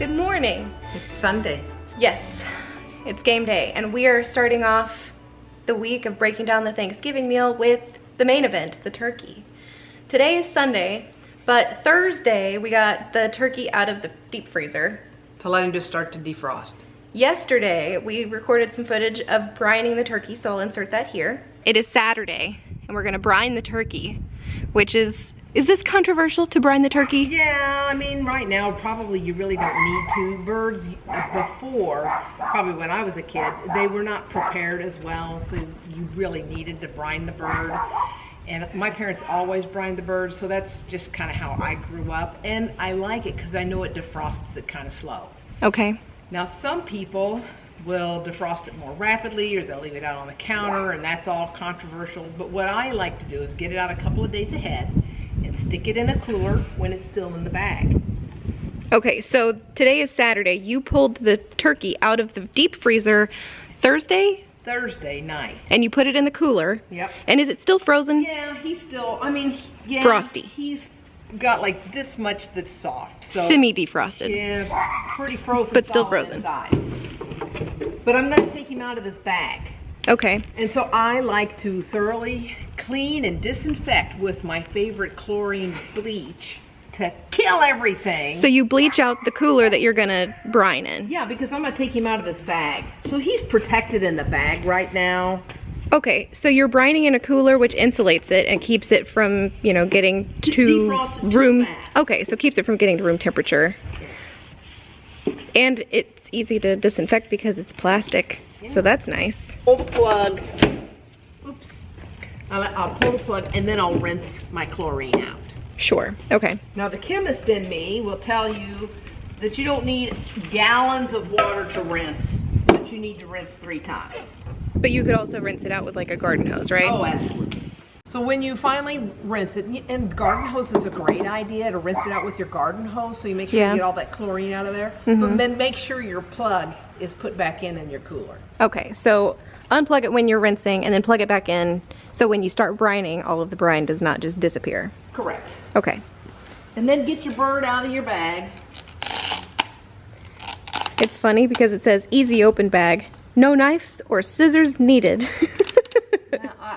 Good morning. It's Sunday. Yes, it's game day, and we are starting off the week of breaking down the Thanksgiving meal with the main event, the turkey. Today is Sunday, but Thursday we got the turkey out of the deep freezer. To let him just start to defrost. Yesterday, we recorded some footage of brining the turkey, so I'll insert that here. It is Saturday, and we're gonna brine the turkey, which is this controversial to brine the turkey? Yeah, I mean, right now, probably you really don't need to. Birds, before, probably when I was a kid, they were not prepared as well, so you really needed to brine the bird. And my parents always brined the bird, so that's just kind of how I grew up. And I like it because I know it defrosts it kind of slow. Okay. Now, some people will defrost it more rapidly, or they'll leave it out on the counter, and that's all controversial. But what I like to do is get it out a couple of days ahead and stick it in a cooler when it's still in the bag. Okay, so today is Saturday. You pulled the turkey out of the deep freezer Thursday? Thursday night. And you put it in the cooler? Yep. And is it still frozen? Yeah, he's still, I mean, yeah. Frosty. He's got like this much that's soft. So, semi-defrosted. Yeah, pretty frozen. But still solid frozen. Inside. But I'm going to take him out of this bag. Okay. And so I like to thoroughly clean and disinfect with my favorite chlorine bleach to kill everything. So you bleach out the cooler that you're gonna brine in? Yeah, because I'm gonna take him out of this bag. So he's protected in the bag right now. Okay, so you're brining in a cooler which insulates it and keeps it from, you know, getting to room. Okay, so keeps it from getting to room temperature. And it's easy to disinfect because it's plastic. Yeah. So that's nice. Pull the plug. Oops. I'll pull the plug and then I'll rinse my chlorine out. Sure. Okay. Now the chemist in me will tell you that you don't need gallons of water to rinse, but you need to rinse 3 times. But you could also rinse it out with like a garden hose, right? Oh, absolutely. So when you finally rinse it, and garden hose is a great idea to rinse it out with your garden hose, so you make sure you get all that chlorine out of there. But then make sure your plug is put back in your cooler. Okay, so unplug it when you're rinsing and then plug it back in, so when you start brining, all of the brine does not just disappear. Correct. Okay. And then get your bird out of your bag. It's funny because it says easy open bag, no knives or scissors needed.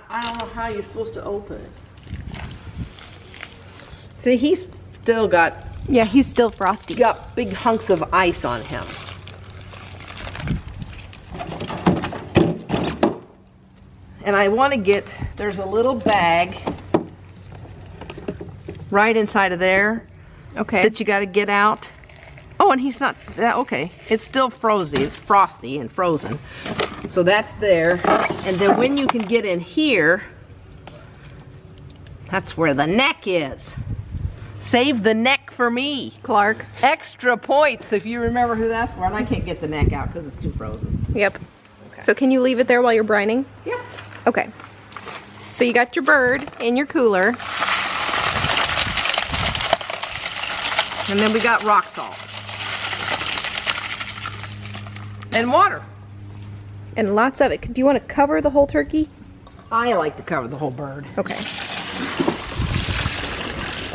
I don't know how you're supposed to open it. See, he's still got... Yeah, he's still frosty. Got big hunks of ice on him. And I want to get... There's a little bag right inside of there. Okay. That you got to get out. Oh, and he's not... Okay. It's still frozen. It's frosty and frozen. So that's there. And then when you can get in here, that's where the neck is. Save the neck for me. Clark. Extra points if you remember who that's for. And I can't get the neck out because it's too frozen. Yep. Okay. So can you leave it there while you're brining? Yep. Okay. So you got your bird in your cooler. And then we got rock salt. And water. And lots of it. Do you want to cover the whole turkey? I like to cover the whole bird. Okay.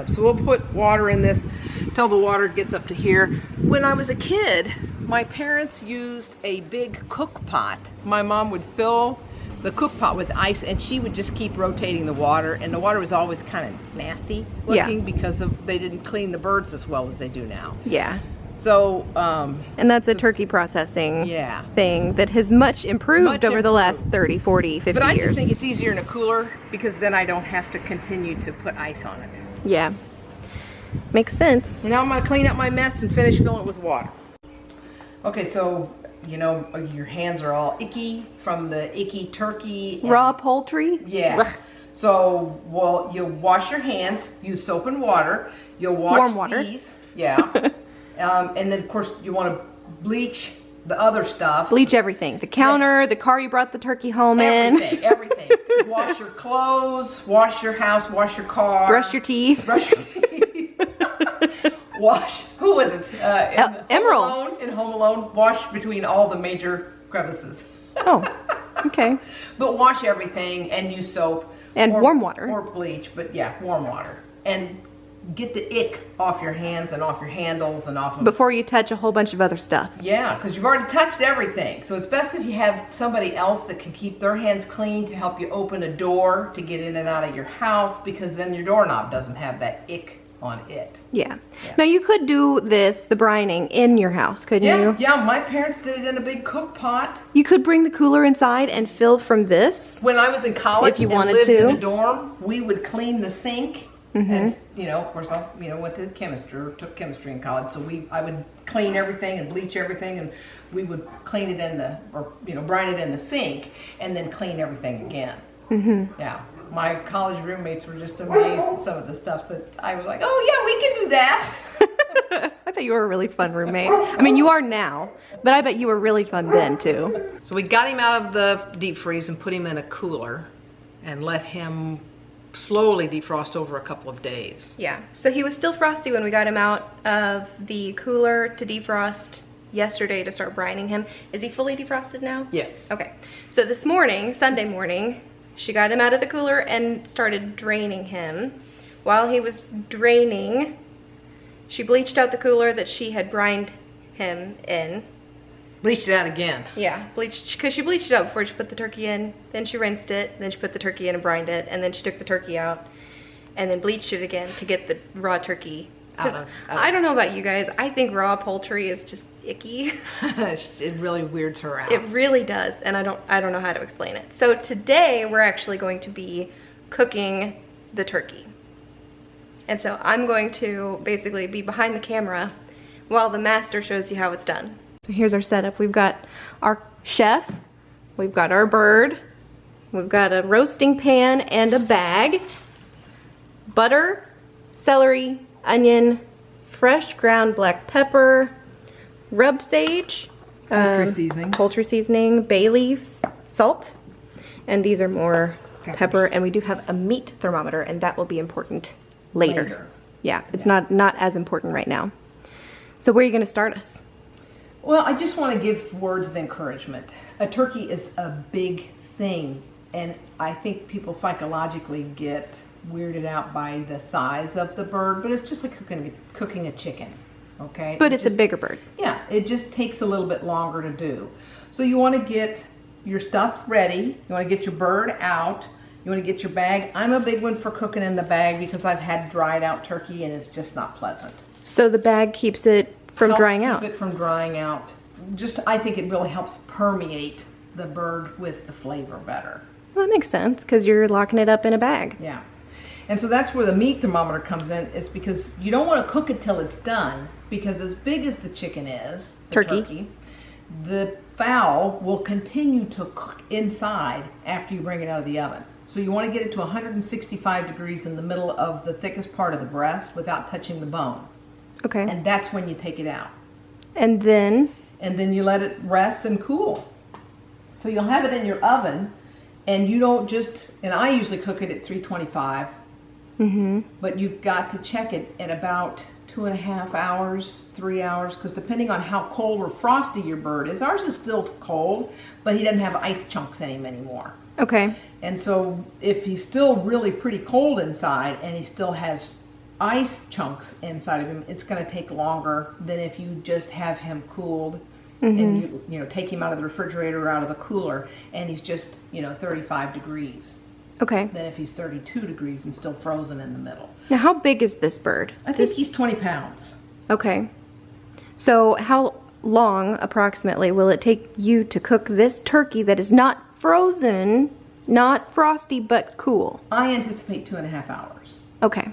So we'll put water in this till the water gets up to here. When I was a kid, my parents used a big cook pot. My mom would fill the cook pot with ice and she would just keep rotating the water, and the water was always kind of nasty looking because they didn't clean the birds as well as they do now. Yeah. So, and that's a turkey processing thing that has much improved over the last 30, 40, 50 years. But I just think it's easier in a cooler because then I don't have to continue to put ice on it. Yeah. Makes sense. And now I'm going to clean up my mess and finish filling it with water. Okay, so, you know, your hands are all icky from the icky turkey. Raw poultry? Yeah. So, well, you'll wash your hands, use soap and water. You'll wash warm water. These. Yeah. And then, of course, you want to bleach the other stuff. Bleach everything. The counter, the car you brought the turkey home in. Everything. Wash your clothes, wash your house, wash your car. Brush your teeth. Brush your teeth. Wash, who was it? Emerald. In Home Alone, wash between all the major crevices. Oh, okay. But wash everything and use soap. And warm water. Or bleach, but yeah, warm water. And get the ick off your hands and off your handles and off of... Before you touch a whole bunch of other stuff. Yeah, because you've already touched everything. So it's best if you have somebody else that can keep their hands clean to help you open a door to get in and out of your house, because then your doorknob doesn't have that ick on it. Yeah. Now you could do this, the brining, in your house, couldn't you? Yeah, my parents did it in a big cook pot. You could bring the cooler inside and fill from this. When I was in college if you and wanted lived to. in a dorm, we would clean the sink. And, you know, of course, I went to chemistry, or took chemistry in college, so I would clean everything and bleach everything, and we would clean it in the, or, brine it in the sink, and then clean everything again. Yeah. My college roommates were just amazed at some of the stuff that I was like, oh yeah, we can do that. I bet you were a really fun roommate. I mean, you are now, but I bet you were really fun then too. So we got him out of the deep freeze and put him in a cooler and let him slowly defrost over a couple of days. Yeah, so he was still frosty when we got him out of the cooler to defrost yesterday to start brining him. Is he fully defrosted now? Yes. Okay, so this morning, Sunday morning, she got him out of the cooler and started draining him. While he was draining, she bleached out the cooler that she had brined him in. Bleached it out again. Yeah, bleached, because she bleached it out before she put the turkey in, then she rinsed it, then she put the turkey in and brined it, and then she took the turkey out, and then bleached it again to get the raw turkey. I don't know about you guys, I think raw poultry is just icky. It really weirds her out. It really does, and I don't know how to explain it. So today we're actually going to be cooking the turkey. And so I'm going to basically be behind the camera while the master shows you how it's done. So here's our setup. We've got our chef, we've got our bird, we've got a roasting pan and a bag, butter, celery, onion, fresh ground black pepper, rubbed sage, poultry seasoning, bay leaves, salt, and these are more pepper, and we do have a meat thermometer, and that will be important later. Yeah, it's not as important right now. So where are you going to start us? Well, I just want to give words of encouragement. A turkey is a big thing, and I think people psychologically get weirded out by the size of the bird, but it's just like cooking a chicken, okay? But it's a bigger bird. Yeah, it just takes a little bit longer to do. So you want to get your stuff ready, you want to get your bird out, you want to get your bag. I'm a big one for cooking in the bag because I've had dried out turkey and it's just not pleasant. So the bag keeps it from drying out? Keep it from drying out. Just, I think it really helps permeate the bird with the flavor better. Well, that makes sense because you're locking it up in a bag. Yeah. And so that's where the meat thermometer comes in, is because you don't want to cook it till it's done, because as big as the chicken is, the fowl will continue to cook inside after you bring it out of the oven. So you want to get it to 165 degrees in the middle of the thickest part of the breast without touching the bone. Okay. And that's when you take it out. And then you let it rest and cool. So you'll have it in your oven, and you don't just, and I usually cook it at 325. But you've got to check it at about 2.5 hours, 3 hours, because depending on how cold or frosty your bird is, ours is still cold, but he doesn't have ice chunks in him anymore. Okay. And so if he's still really pretty cold inside and he still has ice chunks inside of him, it's going to take longer than if you just have him cooled and you know, take him out of the refrigerator or out of the cooler and he's just, 35 degrees. Okay. Than if he's 32 degrees and still frozen in the middle. Now, how big is this bird? I think he's 20 pounds. Okay. So how long, approximately, will it take you to cook this turkey that is not frozen, not frosty, but cool? I anticipate 2.5 hours. Okay.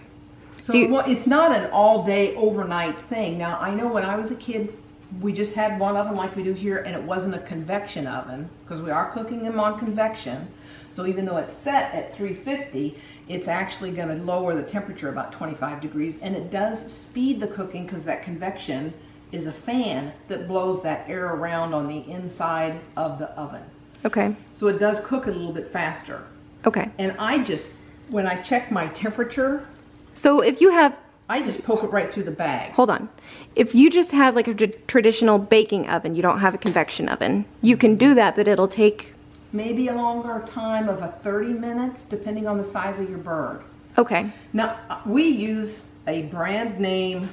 So it's not an all-day, overnight thing. Now, I know when I was a kid, we just had one oven like we do here, and it wasn't a convection oven, because we are cooking them on convection. So even though it's set at 350, it's actually going to lower the temperature about 25 degrees, and it does speed the cooking because that convection is a fan that blows that air around on the inside of the oven. Okay. So it does cook a little bit faster. Okay. And when I check my temperature, so if you have, I just poke it right through the bag. Hold on. If you just have like a traditional baking oven, you don't have a convection oven, you can do that, but it'll take maybe a longer time of 30 minutes, depending on the size of your bird. Okay. Now, we use a brand name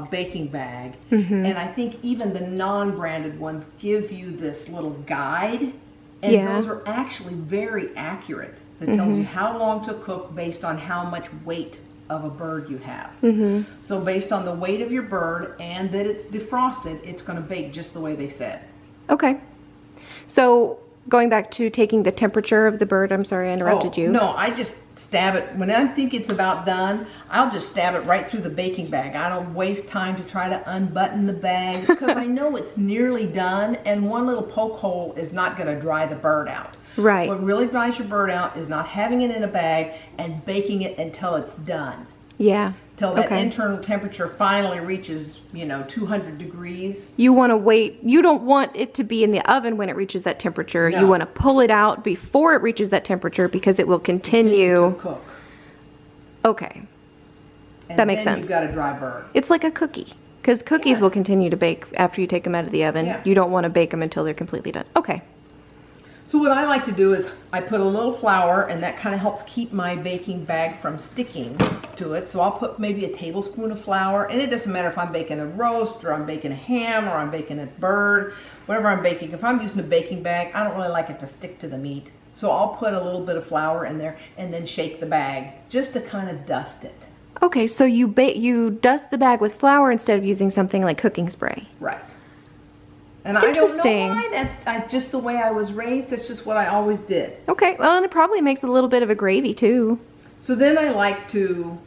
baking bag, and I think even the non-branded ones give you this little guide, and those are actually very accurate. That tells you how long to cook based on how much weight of a bird you have. So based on the weight of your bird and that it's defrosted, it's going to bake just the way they said. Okay. So going back to taking the temperature of the bird, I'm sorry I interrupted you. No, I just stab it. When I think it's about done, I'll just stab it right through the baking bag. I don't waste time to try to unbutton the bag because I know it's nearly done, and one little poke hole is not going to dry the bird out. Right. What really dries your bird out is not having it in a bag and baking it until it's done. Yeah. Till that internal temperature finally reaches, 200 degrees. You want to wait. You don't want it to be in the oven when it reaches that temperature. No. You want to pull it out before it reaches that temperature because it will continue to cook. Okay. And that makes then sense. You've got a dry bird. It's like a cookie because cookies will continue to bake after you take them out of the oven. Yeah. You don't want to bake them until they're completely done. Okay. So what I like to do is I put a little flour, and that kind of helps keep my baking bag from sticking to it. So I'll put maybe a tablespoon of flour, and it doesn't matter if I'm baking a roast or I'm baking a ham or I'm baking a bird, whatever I'm baking. If I'm using a baking bag, I don't really like it to stick to the meat. So I'll put a little bit of flour in there and then shake the bag just to kind of dust it. Okay, so you dust the bag with flour instead of using something like cooking spray. Right. And I don't know why, that's just the way I was raised. That's just what I always did. Okay, well, and it probably makes a little bit of a gravy too. So then I like to,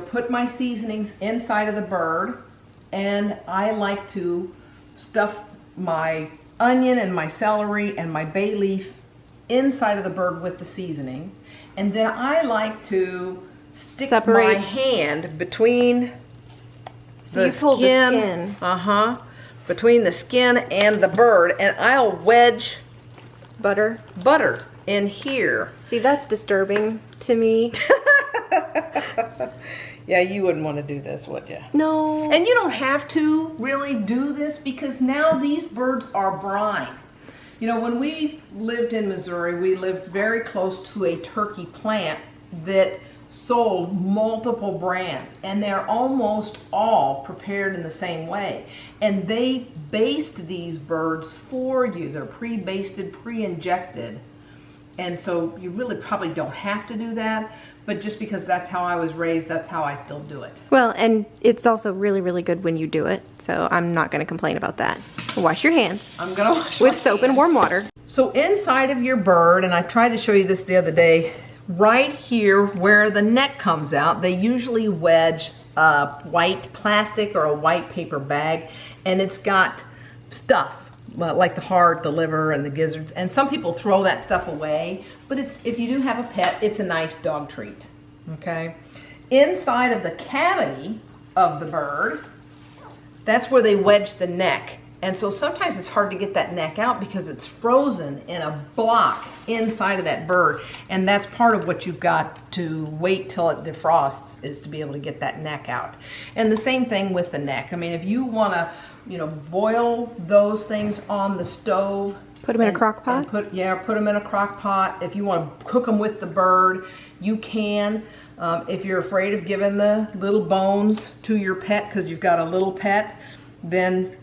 put my seasonings inside of the bird, and I like to stuff my onion and my celery and my bay leaf inside of the bird with the seasoning. And then I like to stick my hand between the skin. Between the skin and the bird, and I'll wedge butter in here. See, that's disturbing to me. Yeah, you wouldn't want to do this, would you? No. And you don't have to really do this because now these birds are brine. When we lived in Missouri, we lived very close to a turkey plant that sold multiple brands, and they're almost all prepared in the same way, and they baste these birds for you. They're pre-basted, pre-injected, and so you really probably don't have to do that, but just because that's how I was raised, that's how I still do it. Well, and it's also really, really good when you do it, so I'm not going to complain about that. Wash your hands. I'm going to wash with soap and warm water. So inside of your bird, and I tried to show you this the other day, right here where the neck comes out, they usually wedge a white plastic or a white paper bag, and it's got stuff like the heart, the liver, and the gizzards. And some people throw that stuff away, but if you do have a pet, it's a nice dog treat. Okay? Inside of the cavity of the bird, that's where they wedge the neck. And so sometimes it's hard to get that neck out because it's frozen in a block inside of that bird. And that's part of what you've got to wait till it defrosts, is to be able to get that neck out. And the same thing with the neck. I mean, if you want to, boil those things on the stove. Put them in a crock pot? Put them in a crock pot. If you want to cook them with the bird, you can. If you're afraid of giving the little bones to your pet because you've got a little pet, then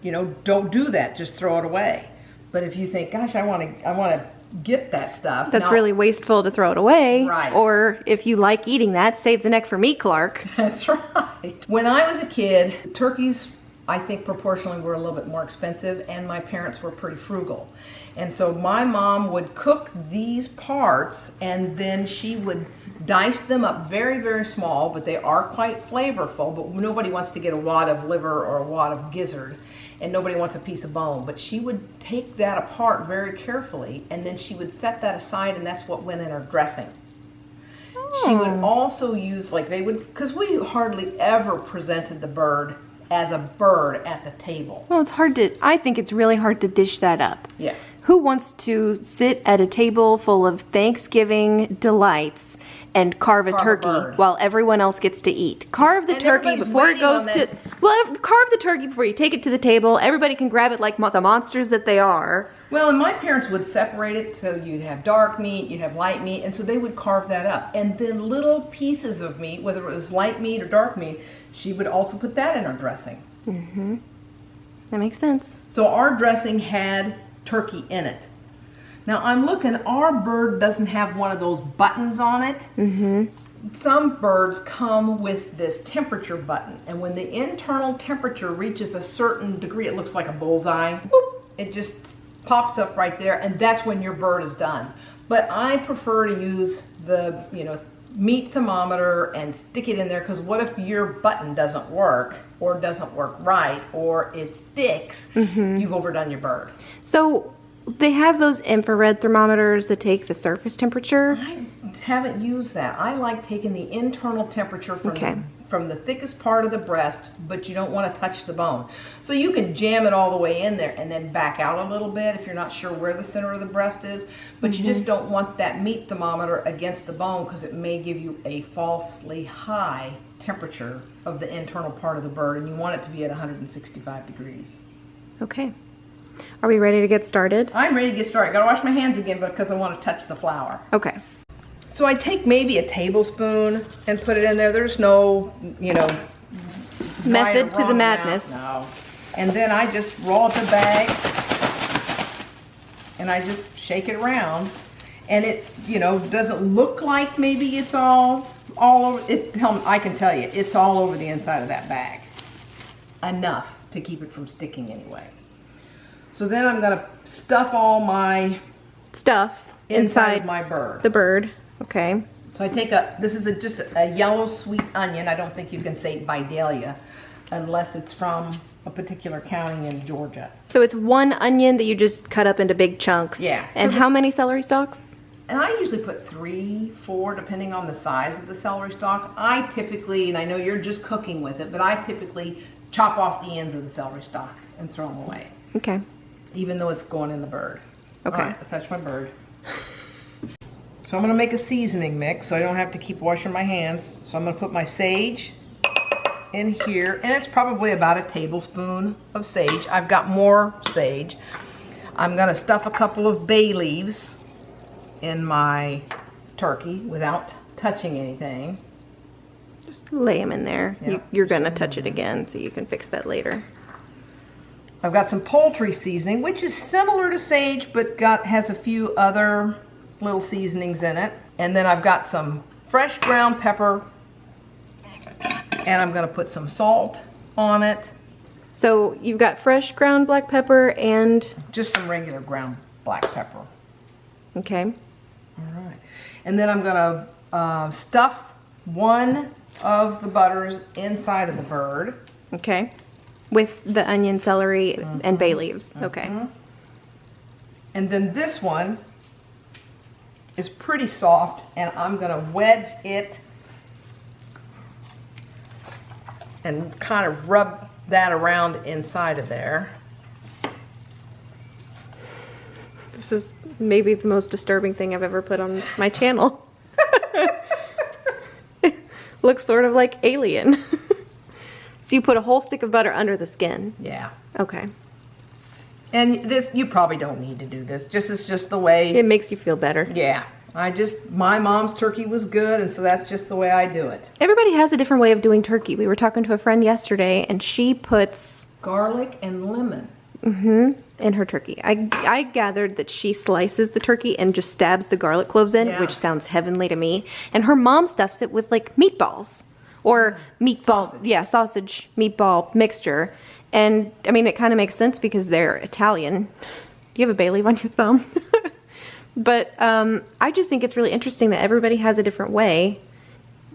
don't do that. Just throw it away. But if you think, gosh, I want to get that stuff, that's really wasteful to throw it away. Right. Or if you like eating that, save the neck for me, Clark. That's right. When I was a kid, turkeys, I think proportionally were a little bit more expensive, and my parents were pretty frugal. And so my mom would cook these parts, and then she would dice them up very, very small, but they are quite flavorful. But nobody wants to get a wad of liver or a wad of gizzard, and nobody wants a piece of bone. But she would take that apart very carefully, and then she would set that aside, and that's what went in her dressing. She would also use, because we hardly ever presented the bird as a bird at the table. Well, I think it's really hard to dish that up. Yeah. Who wants to sit at a table full of Thanksgiving delights and carve a turkey while everyone else gets to eat? Carve the turkey before it goes to... Well, carve the turkey before you take it to the table. Everybody can grab it like the monsters that they are. Well, and my parents would separate it, so you'd have dark meat, you'd have light meat, and so they would carve that up. And then little pieces of meat, whether it was light meat or dark meat, she would also put that in her dressing. Mm-hmm. That makes sense. So our dressing had turkey in it. Now I'm looking, our bird doesn't have one of those buttons on it. Mm-hmm. Some birds come with this temperature button, and when the internal temperature reaches a certain degree, it looks like a bullseye. Boop, it just pops up right there, and that's when your bird is done. But I prefer to use the, meat thermometer and stick it in there, because what if your button doesn't work, or doesn't work right, or it sticks? Mm-hmm. You've overdone your bird. So they have those infrared thermometers that take the surface temperature. I haven't used that. I like taking the internal temperature from the thickest part of the breast, but you don't want to touch the bone. So you can jam it all the way in there and then back out a little bit if you're not sure where the center of the breast is, but you just don't want that meat thermometer against the bone, because it may give you a falsely high temperature of the internal part of the bird, and you want it to be at 165 degrees. Okay. Are we ready to get started? I'm ready to get started. Gotta wash my hands again because I want to touch the flour. Okay. So I take maybe a tablespoon and put it in there. There's no, method to the madness. No. And then I just roll up a bag and I just shake it around. And it, doesn't look like maybe it's all over. I can tell you, it's all over the inside of that bag. Enough to keep it from sticking anyway. So then I'm gonna stuff all my stuff inside my bird. The bird. Okay. So I take this is just a yellow sweet onion. I don't think you can say Vidalia unless it's from a particular county in Georgia. So it's one onion that you just cut up into big chunks. Yeah. And how many celery stalks? And I usually put 3, 4, depending on the size of the celery stalk. I typically, and I know you're just cooking with it, but I typically chop off the ends of the celery stalk and throw them away. Okay. Even though it's going in the bird. Okay. All right, I'll touch my bird. So I'm going to make a seasoning mix so I don't have to keep washing my hands. So I'm going to put my sage in here, and it's probably about a tablespoon of sage. I've got more sage. I'm going to stuff a couple of bay leaves in my turkey without touching anything. Just lay them in there. Yep. You're going to touch it again, so you can fix that later. I've got some poultry seasoning, which is similar to sage, but has a few other little seasonings in it. And then I've got some fresh ground pepper, and I'm going to put some salt on it. So you've got fresh ground black pepper and just some regular ground black pepper. Okay. All right. And then I'm going to stuff one of the butters inside of the bird. Okay. With the onion, celery, and bay leaves. Okay. And then this one is pretty soft, and I'm going to wedge it and kind of rub that around inside of there. This is maybe the most disturbing thing I've ever put on my channel. Looks sort of like alien. So you put a whole stick of butter under the skin? Yeah. Okay. And this, you probably don't need to do this. This is just the way. It makes you feel better. Yeah. My mom's turkey was good, and so that's just the way I do it. Everybody has a different way of doing turkey. We were talking to a friend yesterday, and she puts garlic and lemon. In her turkey. I gathered that she slices the turkey and just stabs the garlic cloves in, which sounds heavenly to me. And her mom stuffs it with like meatballs. Or meatball, sausage, meatball mixture. And I mean, it kind of makes sense because they're Italian. Do you have a bay leaf on your thumb? But I just think it's really interesting that everybody has a different way.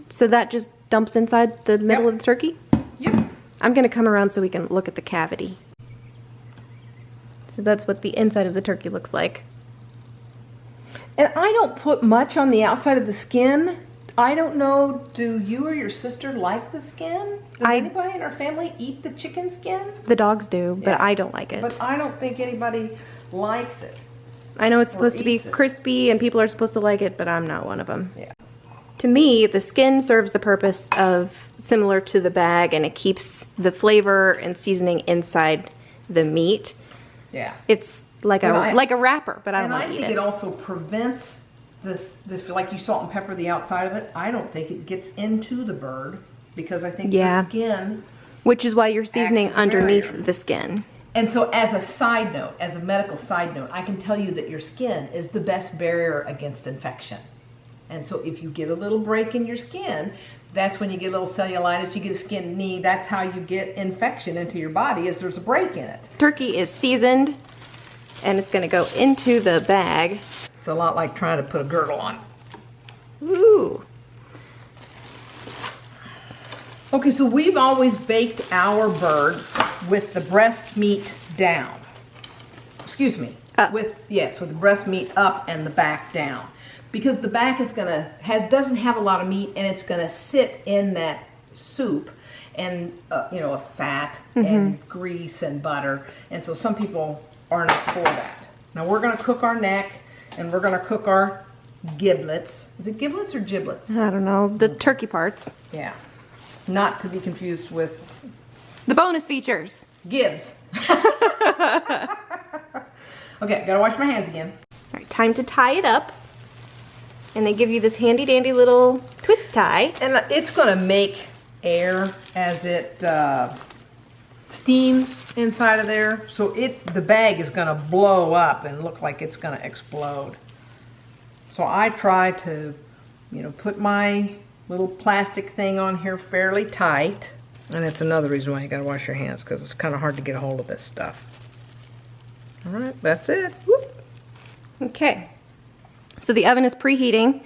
So that just dumps inside the middle of the turkey? Yep. I'm going to come around so we can look at the cavity. So that's what the inside of the turkey looks like. And I don't put much on the outside of the skin. I don't know, do you or your sister like the skin? Does anybody in our family eat the chicken skin? The dogs do, but I don't like it. But I don't think anybody likes it. I know it's supposed to be crispy and people are supposed to like it, but I'm not one of them. Yeah. to me, the skin serves the purpose of similar to the bag, and it keeps the flavor and seasoning inside the meat. Yeah. It's like a wrapper, but I don't want to eat it. And I think it also prevents this, like you salt and pepper the outside of it. I don't think it gets into the bird because I think the skin. Which is why you're seasoning underneath the skin. And so as a side note, as a medical side note, I can tell you that your skin is the best barrier against infection. And so if you get a little break in your skin, that's when you get a little cellulitis, you get a skin knee. That's how you get infection into your body, is there's a break in it. Turkey is seasoned, and it's gonna go into the bag. It's a lot like trying to put a girdle on. Ooh. Okay, so we've always baked our birds with the breast meat down. Excuse me. Up. With the breast meat up and the back down. Because the back is doesn't have a lot of meat, and it's gonna sit in that soup and a fat and grease and butter. And so some people are not for that. Now we're gonna cook our neck, and we're gonna cook our giblets. Is it giblets or giblets? I don't know, the turkey parts. Yeah. Not to be confused with the bonus features. Gibbs. Okay, gotta wash my hands again. All right, time to tie it up. And they give you this handy dandy little twist tie. And it's gonna make air as it steams inside of there. So the bag is gonna blow up and look like it's gonna explode. So I try to, put my little plastic thing on here fairly tight. And it's another reason why you gotta wash your hands, because it's kind of hard to get a hold of this stuff. All right, that's it. Whoop. Okay. So the oven is preheating.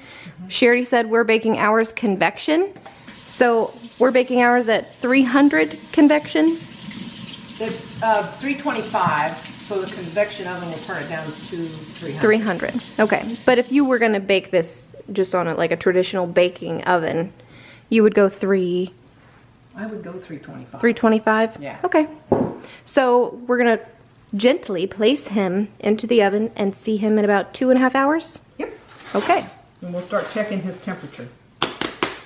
She already said we're baking ours convection. So we're baking ours at 300 convection. It's 325, so the convection oven will turn it down to 300. 300, okay. But if you were gonna bake this just on like a traditional baking oven, you would go I would go 325. 325? Yeah. Okay. So we're gonna gently place him into the oven and see him in about 2.5 hours? Yep. Okay. And we'll start checking his temperature.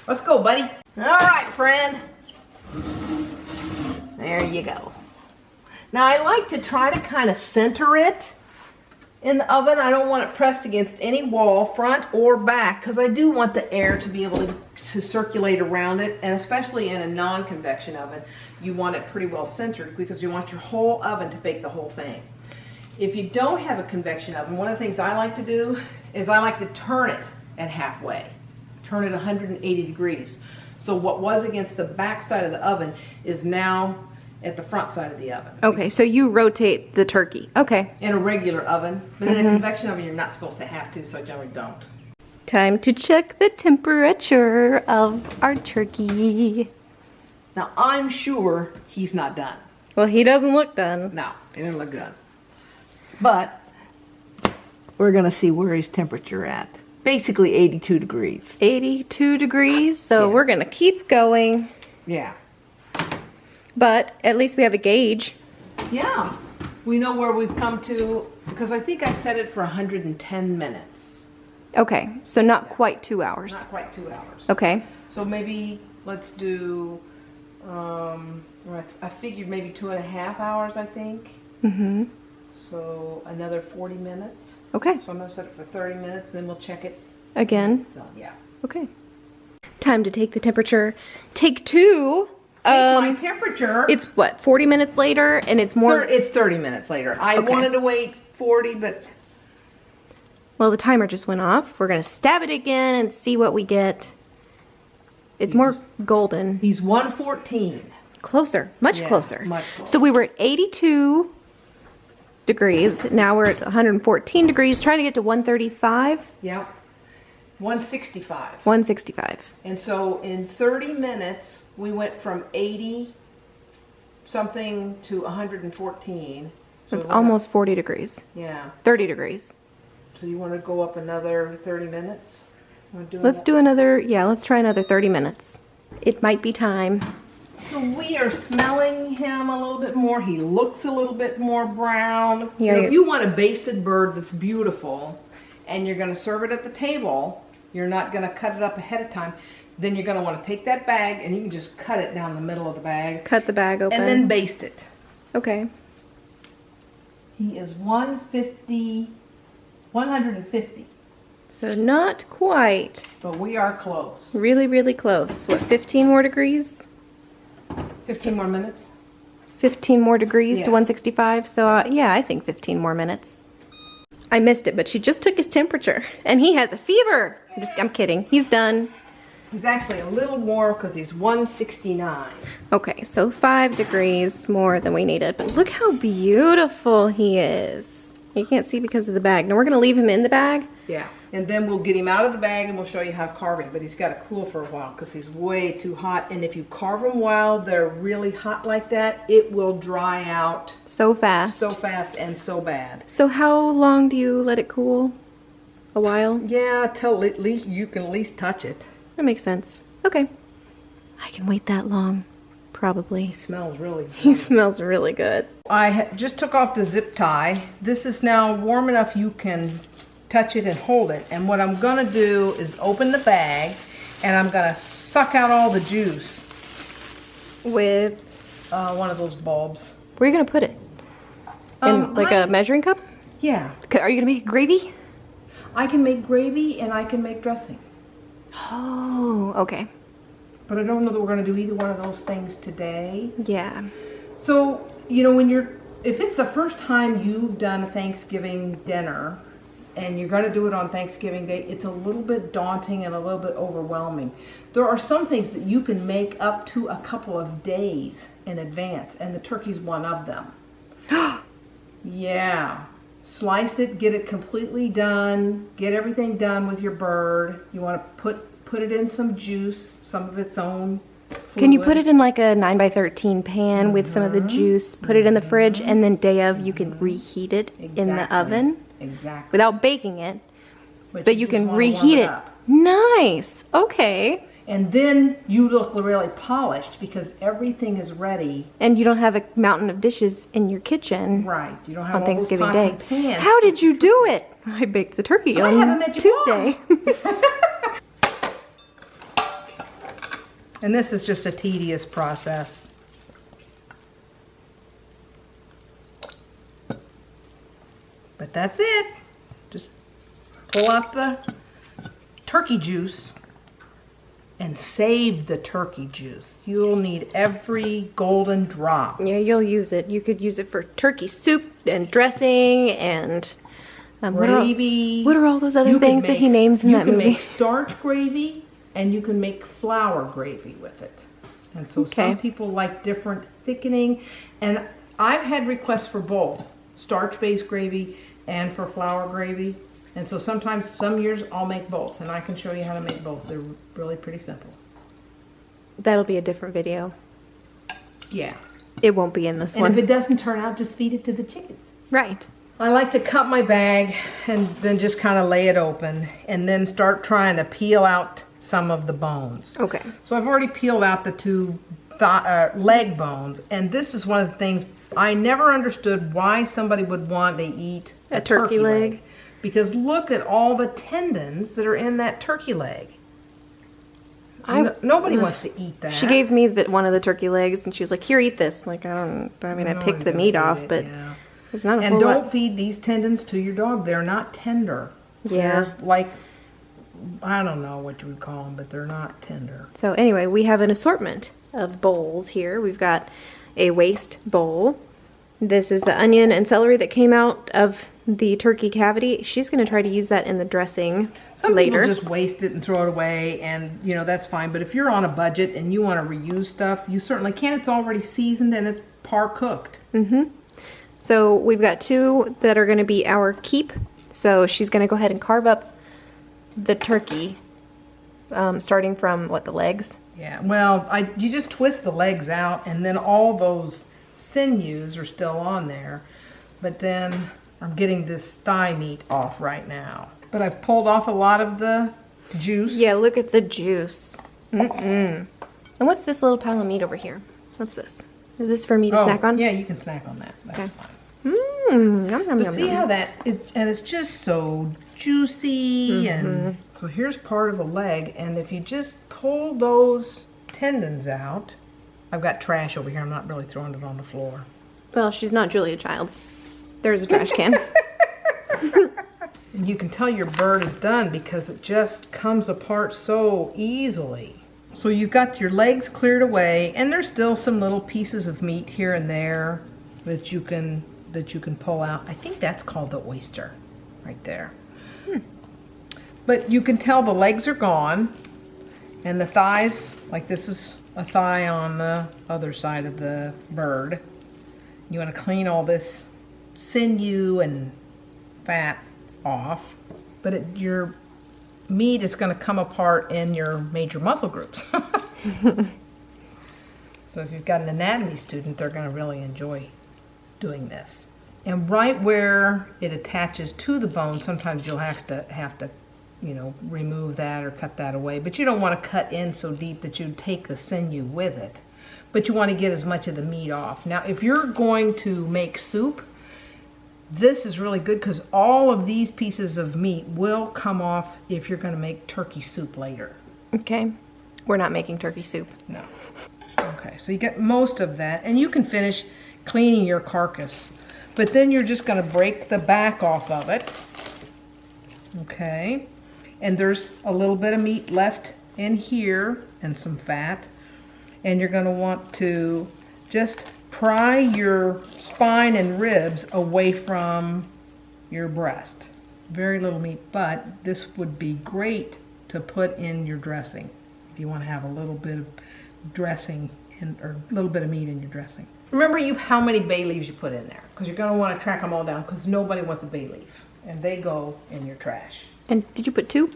Let's go, buddy. All right, friend. There you go. Now I like to try to kind of center it in the oven. I don't want it pressed against any wall, front or back, because I do want the air to be able to circulate around it. And especially in a non-convection oven, you want it pretty well centered because you want your whole oven to bake the whole thing. If you don't have a convection oven, one of the things I like to do is I like to turn it at halfway. Turn it 180 degrees. So what was against the back side of the oven is now at the front side of the oven. Okay, so you rotate the turkey. Okay. In a regular oven, but in a convection oven you're not supposed to have to, so I generally don't. Time to check the temperature of our turkey. Now I'm sure he's not done. Well, he doesn't look done. No, he doesn't look done. But we're gonna see where his temperature at. Basically 82 degrees. 82 degrees, so we're gonna keep going. Yeah. But at least we have a gauge. Yeah. We know where we've come to, because I think I set it for 110 minutes. Okay, so not quite 2 hours. Not quite 2 hours. Okay. So maybe let's do, I figured maybe 2.5 hours, I think. Mm-hmm. So another 40 minutes. Okay. So I'm gonna set it for 30 minutes, then we'll check it. Again? It's done. Yeah. Okay. Time to take the temperature. Take two. Take my temperature. It's what, 40 minutes later, and it's more... It's 30 minutes later. I wanted to wait 40, but... Well, the timer just went off. We're gonna stab it again and see what we get. It's more golden. He's 114. Closer, much closer. Much closer. So we were at 82 degrees. Now we're at 114 degrees, trying to get to 135. Yep. 165. 165. And so in 30 minutes, we went from 80 something to 114. So it's almost 40 degrees. Yeah. 30 degrees. So you want to go up another 30 minutes? Let's do another, let's try another 30 minutes. It might be time. So we are smelling him a little bit more. He looks a little bit more brown. Yeah, if you want a basted bird that's beautiful and you're going to serve it at the table, You're not going to cut it up ahead of time. Then you're going to want to take that bag and you can just cut it down the middle of the bag. Cut the bag open. And then baste it. Okay. He is 150. So not quite. But we are close. Really, really close. What, 15 more degrees? 15 more minutes? 15 more degrees Yeah. to 165. So yeah, I think 15 more minutes. I missed it, but she just took his temperature and he has a fever. I'm kidding. He's done. He's actually a little warm because he's 169. Okay, so 5 degrees more than we needed, but look how beautiful he is. You can't see because of the bag. Now we're gonna leave him in the bag. Yeah, and then we'll get him out of the bag and we'll show you how to carve him. But he's got to cool for a while because he's way too hot. And if you carve them while they're really hot like that, it will dry out So fast. so fast and so bad. So how long do you let it cool? A while? Yeah, till at least you can at least touch it. That makes sense. Okay. I can wait that long. Probably. He smells really good. He smells really good. I just took off the zip tie. This is now warm enough you can touch it and hold it. And what I'm gonna do is open the bag and I'm gonna suck out all the juice. With? One of those bulbs. Where are you gonna put it? In like a measuring cup? Yeah. Are you gonna make gravy? I can make gravy and I can make dressing. Oh, okay. But I don't know that we're gonna do either one of those things today. Yeah. So, you know, if it's the first time you've done a Thanksgiving dinner and you're going to do it on Thanksgiving Day, it's a little bit daunting and a little bit overwhelming. There are some things that you can make up to a couple of days in advance, and the turkey's one of them. Yeah. Slice it, get it completely done, get everything done with your bird. You want to put it in some juice, some of its own fluid. Can you put it in like a 9x13 pan with some of the juice, put it in the fridge, and then day of you can reheat it in the oven? Exactly. Without baking it. But you just can wanna reheat warm it. up. Nice. Okay. And then you look really polished because everything is ready. And you don't have a mountain of dishes in your kitchen. Right. You don't have On all Thanksgiving those Day. pots and pans. How did you do it? I baked the turkey I on have a magic Tuesday. And this is just a tedious process. But that's it. Just pull out the turkey juice and save the turkey juice. You'll need every golden drop. Yeah, you'll use it. You could use it for turkey soup and dressing and Gravy. What are all those other You could things that he names in that movie? You can make starch gravy and you can make flour gravy with it. And so some people like different thickening. And I've had requests for both starch-based gravy and for flour gravy. And so sometimes, some years, I'll make both. And I can show you how to make both. They're really pretty simple. That'll be a different video. Yeah. It won't be in this And one. if it doesn't turn out, just feed it to the chickens. Right. I like to cut my bag and then just kind of lay it open and then start trying to peel out some of the bones. Okay. So I've already peeled out the two leg bones, and this is one of the things I never understood why somebody would want to eat a turkey leg. Because look at all the tendons that are in that turkey leg. Nobody wants to eat that. She gave me one of the turkey legs, and she was like, "Here, eat this." I'm like, I picked the meat off, but there's not a whole lot. And don't feed these tendons to your dog. They're not tender. Yeah. They're like, I don't know what you would call them, but they're not tender. So anyway, we have an assortment of bowls here. We've got a waste bowl. This is the onion and celery that came out of the turkey cavity. She's going to try to use that in the dressing Some later. people just waste it and throw it away, and you know, that's fine. But if you're on a budget and you want to reuse stuff, you certainly can. It's already seasoned and it's par cooked. Mm-hmm. So we've got two that are going to be our keep. So she's going to go ahead and carve up the turkey, starting from the legs. Yeah, well, you just twist the legs out, and then all those sinews are still on there. But then I'm getting this thigh meat off right now. But I've pulled off a lot of the juice. Yeah, look at the juice. And what's this little pile of meat over here? What's this? Is this for me to snack on? Yeah, you can snack on that. That's fine. Yum, yum, But yum, see yum. how and it's just so juicy. And so here's part of the leg, and if you just pull those tendons out, I've got trash over here. I'm not really throwing it on the floor. Well, she's not Julia Childs. There's a trash can. And you can tell your bird is done because it just comes apart so easily. So you've got your legs cleared away, and there's still some little pieces of meat here and there that you can pull out. I think that's called the oyster right there. But you can tell the legs are gone, and the thighs, like this is a thigh on the other side of the bird. You want to clean all this sinew and fat off, but your meat is going to come apart in your major muscle groups. So if you've got an anatomy student, they're going to really enjoy doing this. And right where it attaches to the bone, sometimes you'll have to remove that or cut that away. But you don't want to cut in so deep that you take the sinew with it. But you want to get as much of the meat off. Now, if you're going to make soup, this is really good because all of these pieces of meat will come off if you're going to make turkey soup later. Okay. We're not making turkey soup. No. Okay, so you get most of that, and you can finish cleaning your carcass. But then you're just going to break the back off of it. Okay. And there's a little bit of meat left in here and some fat. And you're going to want to just pry your spine and ribs away from your breast. Very little meat, but this would be great to put in your dressing if you want to have a little bit of dressing or a little bit of meat in your dressing. Remember how many bay leaves you put in there, because you're going to want to track them all down because nobody wants a bay leaf, and they go in your trash. And did you put 2?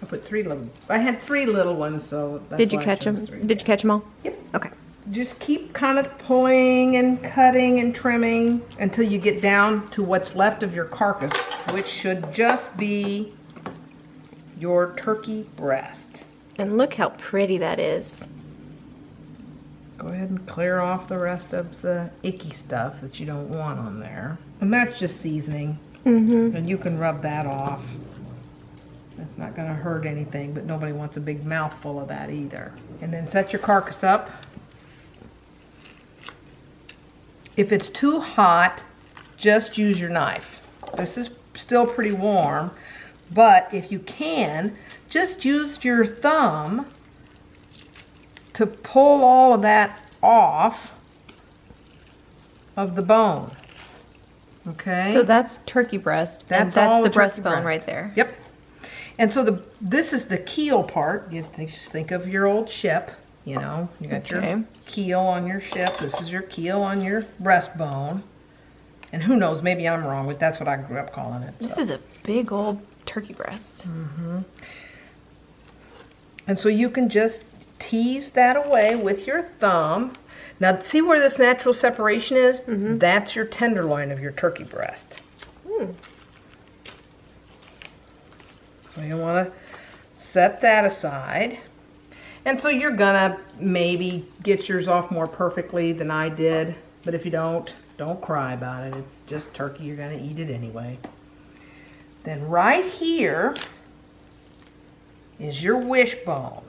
I put 3 little. I had 3 little ones, so that's Did you why I catch chose them? 3. Did you catch them all? Yep. Okay. Just keep kind of pulling and cutting and trimming until you get down to what's left of your carcass, which should just be your turkey breast. And look how pretty that is. Go ahead and clear off the rest of the icky stuff that you don't want on there. And that's just seasoning. And you can rub that off. It's not going to hurt anything, but nobody wants a big mouthful of that either. And then set your carcass up. If it's too hot, just use your knife. This is still pretty warm, but if you can, just use your thumb to pull all of that off of the bone. Okay? So that's turkey breast. That's and all that's the turkey breastbone breast. right there. Yep. And so this is the keel part. You just think of your old ship. You know, you got your keel on your ship. This is your keel on your breastbone. And who knows, maybe I'm wrong, but that's what I grew up calling it. This is a big old turkey breast. And so you can just tease that away with your thumb. Now, see where this natural separation is? That's your tenderloin of your turkey breast. So you want to set that aside. And so you're gonna maybe get yours off more perfectly than I did, but if you don't cry about it. It's just turkey. You're gonna eat it anyway. Then right here is your wishbone.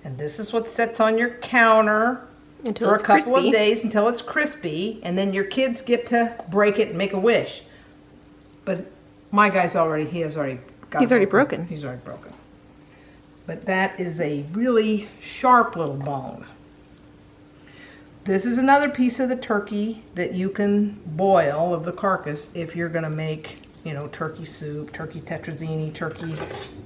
And this is what sits on your counter for a couple of days until it's crispy, and then your kids get to break it and make a wish. But my guy's already, he's already broken. He's already broken. But that is a really sharp little bone. This is another piece of the turkey that you can boil of the carcass if you're going to make, you know, turkey soup, turkey tetrazzini, turkey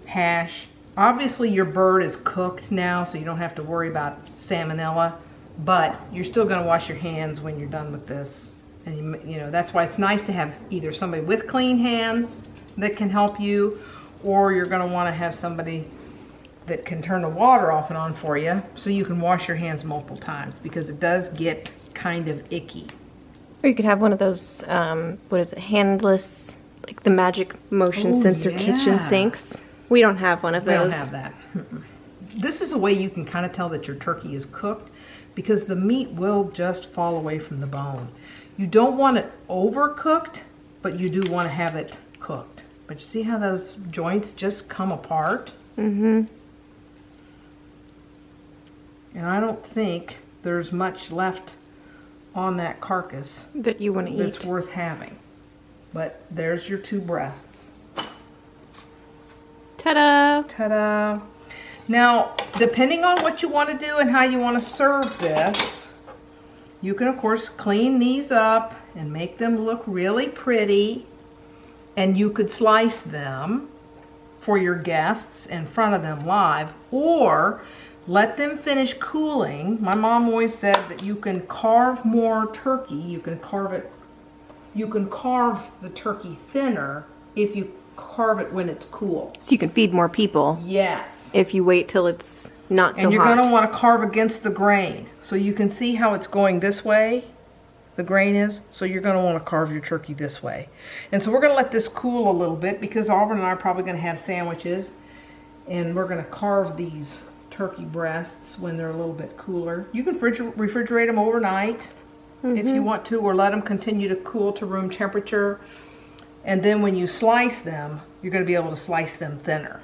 hash. Obviously your bird is cooked now, so you don't have to worry about salmonella, but you're still going to wash your hands when you're done with this. And you know, that's why it's nice to have either somebody with clean hands that can help you, or you're going to want to have somebody that can turn the water off and on for you so you can wash your hands multiple times, because it does get kind of icky. Or you could have one of those, what is it, handless, like the magic motion sensor kitchen sinks. We don't have one of those. We don't have that. This is a way you can kind of tell that your turkey is cooked, because the meat will just fall away from the bone. You don't want it overcooked, but you do want to have it cooked. But you see how those joints just come apart? Mm-hmm. And I don't think there's much left on that carcass That you want to eat. that's worth having. But there's your 2 breasts. Ta-da! Ta-da! Now, depending on what you want to do and how you want to serve this, you can of course clean these up and make them look really pretty. And you could slice them for your guests in front of them live, or let them finish cooling. My mom always said that you can carve more turkey. You can carve the turkey thinner if you carve it when it's cool. So you can feed more people. Yes. If you wait till it's not so hot. And you're going to want to carve against the grain. So you can see how it's going this way, the grain is. So you're going to want to carve your turkey this way. And so we're going to let this cool a little bit because Auburn and I are probably going to have sandwiches. And we're going to carve these turkey breasts when they're a little bit cooler. You can refrigerate them overnight if you want to, or let them continue to cool to room temperature. And then when you slice them, you're going to be able to slice them thinner.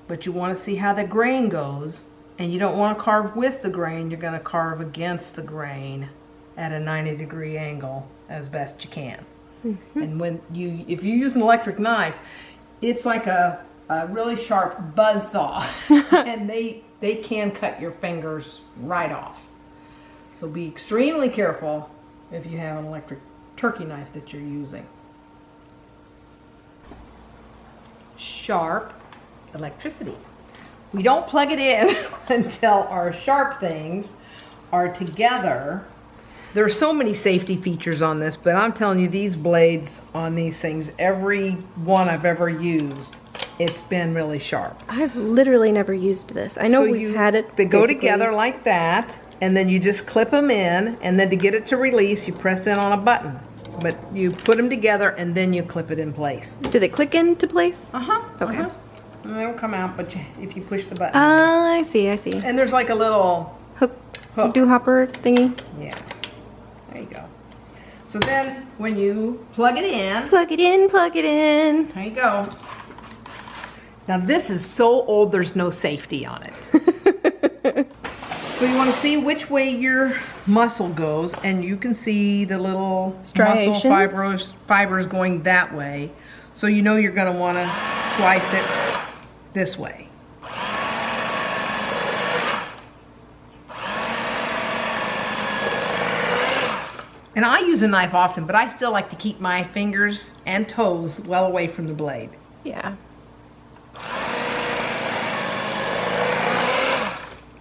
But you want to see how the grain goes, and you don't want to carve with the grain. You're going to carve against the grain at a 90-degree angle as best you can. And if you use an electric knife, it's like a really sharp buzz saw, and they can cut your fingers right off. So be extremely careful if you have an electric turkey knife that you're using. Sharp electricity. We don't plug it in until our sharp things are together. There are so many safety features on this, but I'm telling you, these blades on these things, every one I've ever used, it's been really sharp. I've literally never used this. I know So we've had it. They go together like that, and then you just clip them in, and then to get it to release, you press in on a button. But you put them together, and then you clip it in place. Do they click into place? Okay. And they don't come out, but if you push the button. I see, I see. And there's like a little Hook. hook. Do-hopper thingy. Yeah. There you go. So then, when you plug it in, Plug it in, plug it in. there you go. Now this is so old, there's no safety on it. So you want to see which way your muscle goes, and you can see the little Striations? muscle fibers going that way. So you know you're going to want to slice it this way. And I use a knife often, but I still like to keep my fingers and toes well away from the blade. Yeah.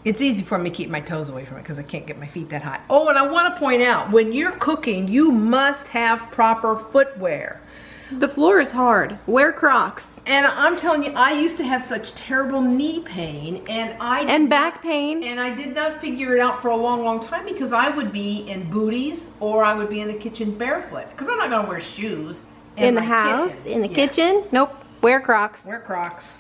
It's easy for me to keep my toes away from it because I can't get my feet that high. Oh, and I want to point out, when you're cooking, you must have proper footwear. The floor is hard. Wear Crocs. And I'm telling you, I used to have such terrible knee pain And back pain. and I did not figure it out for a long, long time because I would be in booties or I would be in the kitchen barefoot because I'm not going to wear shoes In the my house, kitchen. in the Yeah. kitchen. Nope. Wear Crocs. Wear Crocs.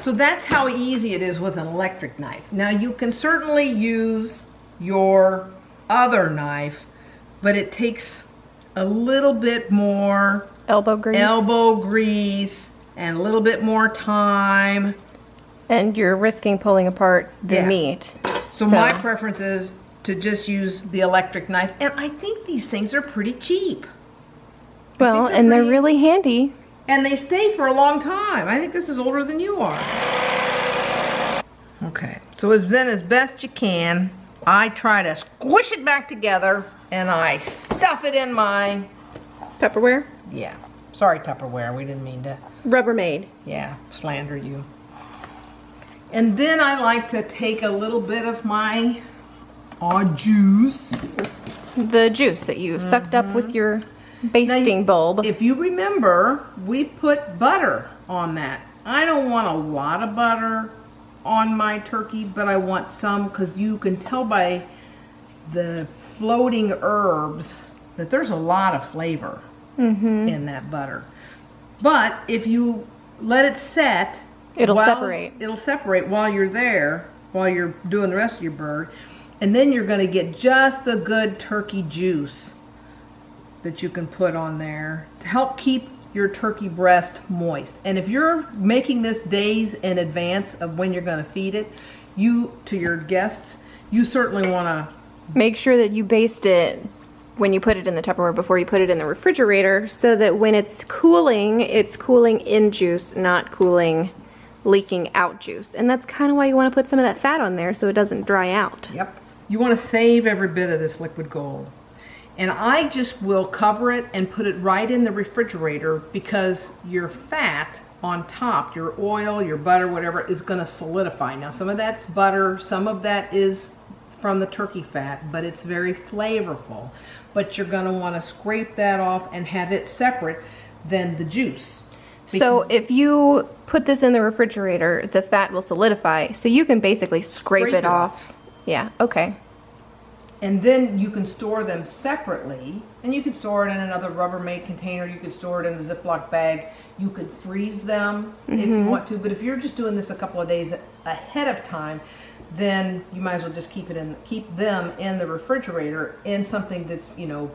So that's how easy it is with an electric knife. Now you can certainly use your other knife, but it takes a little bit more Elbow grease. and a little bit more time. And you're risking pulling apart the Yeah. meat. So my preference is to just use the electric knife. And I think these things are pretty cheap. Well, they're and they're pretty- really handy. And they stay for a long time. I think this is older than you are. Okay, so as best you can, I try to squish it back together and I stuff it in my, Tupperware. yeah, sorry Tupperware, we didn't mean to, Rubbermaid. yeah, slander you. And then I like to take a little bit of my juice. The juice that you sucked up with your basting bulb. If you remember, we put butter on that. I don't want a lot of butter on my turkey, but I want some because you can tell by the floating herbs that there's a lot of flavor in that butter. But if you let it set, It'll separate. It'll separate while you're there, while you're doing the rest of your bird. And then you're going to get just the good turkey juice that you can put on there to help keep your turkey breast moist. And if you're making this days in advance of when you're going to feed it, to your guests, you certainly want to make sure that you baste it when you put it in the Tupperware before you put it in the refrigerator, so that when it's cooling in juice, not cooling, leaking out juice. And that's kind of why you want to put some of that fat on there so it doesn't dry out. Yep. You want to save every bit of this liquid gold. And I just will cover it and put it right in the refrigerator, because your fat on top, your oil, your butter, whatever, is going to solidify. Now, some of that's butter, some of that is from the turkey fat, but it's very flavorful. But you're going to want to scrape that off and have it separate than the juice. So if you put this in the refrigerator, the fat will solidify, so you can basically scrape it off. Yeah, okay. And then you can store them separately, and you can store it in another Rubbermaid container, you can store it in a Ziploc bag, you could freeze them if you want to, but if you're just doing this a couple of days ahead of time, then you might as well just keep them in the refrigerator in something that's, you know,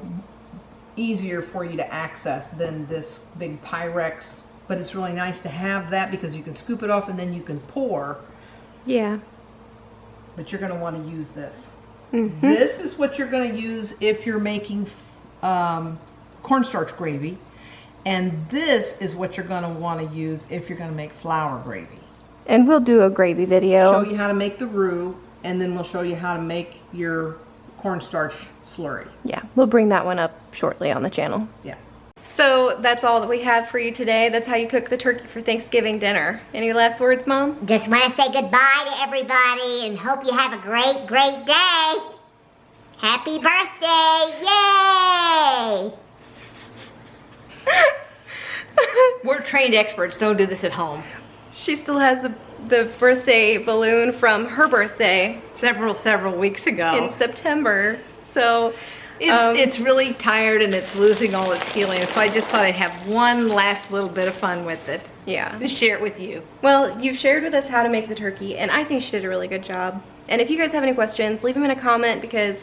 easier for you to access than this big Pyrex. But it's really nice to have that because you can scoop it off and then you can pour. Yeah. But you're going to want to use this. This is what you're going to use if you're making cornstarch gravy, and this is what you're going to want to use if you're going to make flour gravy. And we'll do a gravy video. Show you how to make the roux, and then we'll show you how to make your cornstarch slurry. Yeah, we'll bring that one up shortly on the channel. Yeah. So that's all that we have for you today. That's how you cook the turkey for Thanksgiving dinner. Any last words, Mom? Just want to say goodbye to everybody and hope you have a great, great day. Happy birthday! Yay! We're trained experts. Don't do this at home. She still has the birthday balloon from her birthday. Several weeks ago. In September. So it's really tired and it's losing all its helium, so I just thought I'd have one last little bit of fun with it. Yeah. Just share it with you. Well, you've shared with us how to make the turkey, and I think she did a really good job. And if you guys have any questions, leave them in a comment because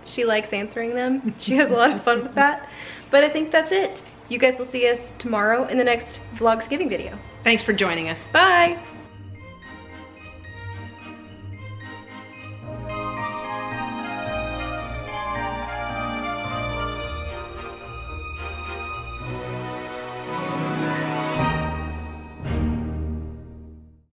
she likes answering them. She has a lot of fun with that. But I think that's it. You guys will see us tomorrow in the next VlogsGiving video. Thanks for joining us. Bye!